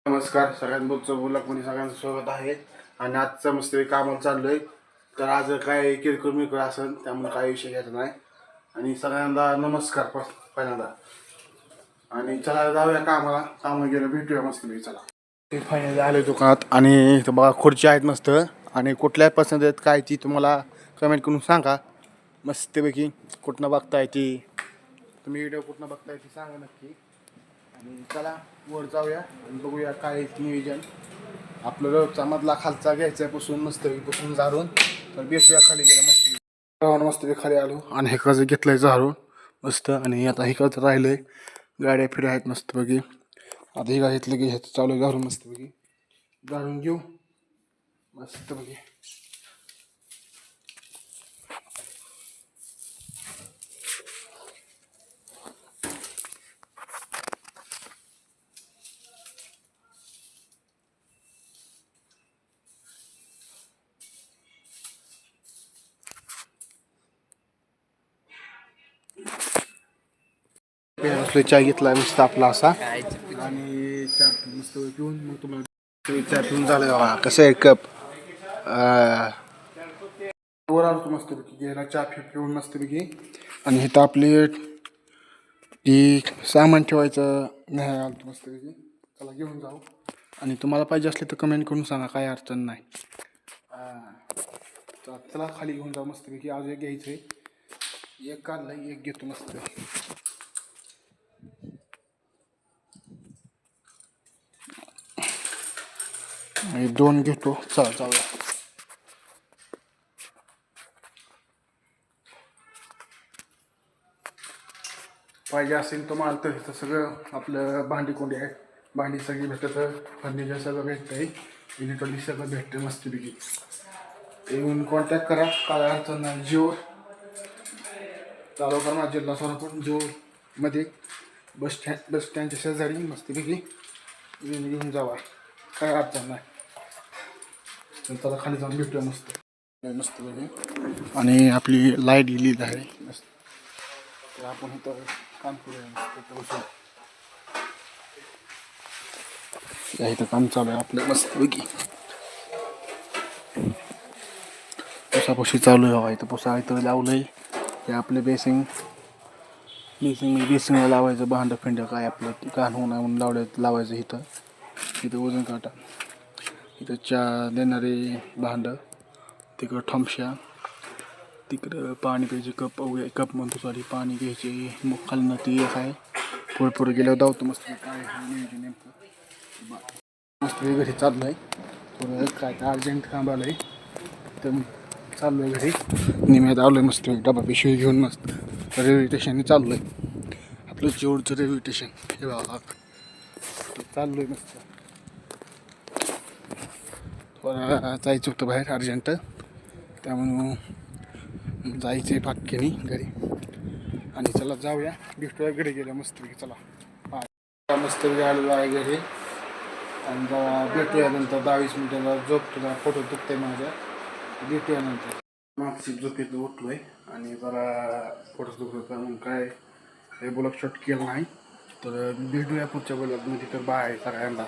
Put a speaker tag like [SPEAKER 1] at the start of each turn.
[SPEAKER 1] नमस्कार सगळ्यांबरोबर ब्लॉगमध्ये सगळ्यांचं स्वागत आहे. आणि आजचं मस्त कामाला चाललोय. तर आज काय किरकोळ मिरकोळ असेल त्यामुळे काही विषय घ्यायचा नाही. आणि सगळ्यांना नमस्कार पहिल्यांदा. आणि चला जाऊया कामाला. कामाला गेलं भेटूया मस्तपैकी. चला ते फायनली आले दुकानात. आणि इथं बघा खुर्ची आहेत मस्त. आणि कुठल्या पसंत आहेत काय ती तुम्हाला कमेंट करून सांगा. मस्तपैकी कुठनं बघताय ती, तुम्ही व्हिडिओ कुठनं बघताय ती सांगा नक्की. आणि चला वर जाऊया आणि बघूया काय नियोजन. आपलं रोजचा मधला खालचा घ्यायचा पुसून मस्तपैकी पुसून झाडून तर बेसूया खाली गेला मस्तपैकी खाली आलो. आणि हे कसं घेतलंय झाडून मस्त. आणि आता हे कसं राहिलंय गाड्या फिर आहेत मस्तपैकी. आता हे काय घेतलं की ह्याचं चालू झाडून मस्तपैकी झाडून घेऊ मस्तपैकी. चहा घेतला मस्त आपला असा. आणि चहा मस्त पिऊन मग तुम्हाला चहा पिऊन झालं बघा कसं आहे कप वर आलो मस्तपैकी घ्यायला चहा पिऊन मस्तपैकी. आणि इथं आपली ती सामान ठेवायचं नाही आलं मस्तपैकी. त्याला घेऊन जाऊ. आणि तुम्हाला पाहिजे असले तर कमेंट करून सांगा काय अडचण नाही. चला खाली घेऊन जाऊ मस्तपैकी. आज एक घ्यायचं आहे, एक काढलं एक घेतो मस्त. आणि दोन घेतो. चला जाऊया. पाहिजे असेल तुम्हाला तर इथं सगळं आपलं भांडी कोंडी आहे. भांडी सगळी भेटतं, फर्निचर सगळं भेटतंय, इलेक्ट्रॉनिक सगळं भेटतं मस्तपैकी. येऊन कॉन्टॅक्ट करा काय अडचण नाही. जिओ तालुका माझा जिल्हा सोलापूर जिओमध्ये बस स्टँडच्या शेजारी मस्तपैकी घेऊन जावा काय अडचण नाही. तर त्याला खाली जाऊन भेटूया मस्तपैकी. आणि आपली लाईट गेलेली आहे मस्त. तर आपण इथं काम करूया इथं काम चालू आहे आपलं मस्तपैकी. पुसापुशी चालू आहे. इथं पुसा इथं लावलंय हे आपले बेसिंगला लावायचं. भांडं फिंड काय आपलं घाण होऊ नये म्हणून लावायचं इथं वजन काटा. इथं चहा देणारे भांडं, तिकडं ठमशा, तिकडं पाणी प्यायचे कप म्हणतो सॉरी पाणी घ्यायचे. मग खालनं ती काय पुढे गेल्यावर धावतो मस्त. काय नियोजन नेमकं मस्त घरी चाललं आहे. थोडं काय तर अर्जंट काम आलं आहे तर चाललो आहे घरी. निम्यात आलो आहे मस्त डबा पिशवी घेऊन मस्त. रेल्वे स्टेशनने चाललो आहे आपलं जेवढचं रेल्वे स्टेशन हे बघा. चाललो आहे मस्त. थोडं जायचं होतं बाहेर अर्जंट त्यामुळं जायचं आहे पाटक्यानी घरी. आणि चला जाऊया भेटूया घरी गेल्या मस्तपैकी. चला मस्तपैकी आलेलो आहे घरी. आणि जरा भेटूया नंतर 10-20 मिनिटाला झोपतो. जरा फोटो दुखतंय माझ्या. भेटूया नंतर. मागची झोपेतून उठलो आहे आणि जरा फोटो दुखत म्हणून काय हे ब्लॉग शॉट केलं नाही. तर भेटूया पुढच्या ब्लॉगमध्ये. तर बाय सगळ्यांना.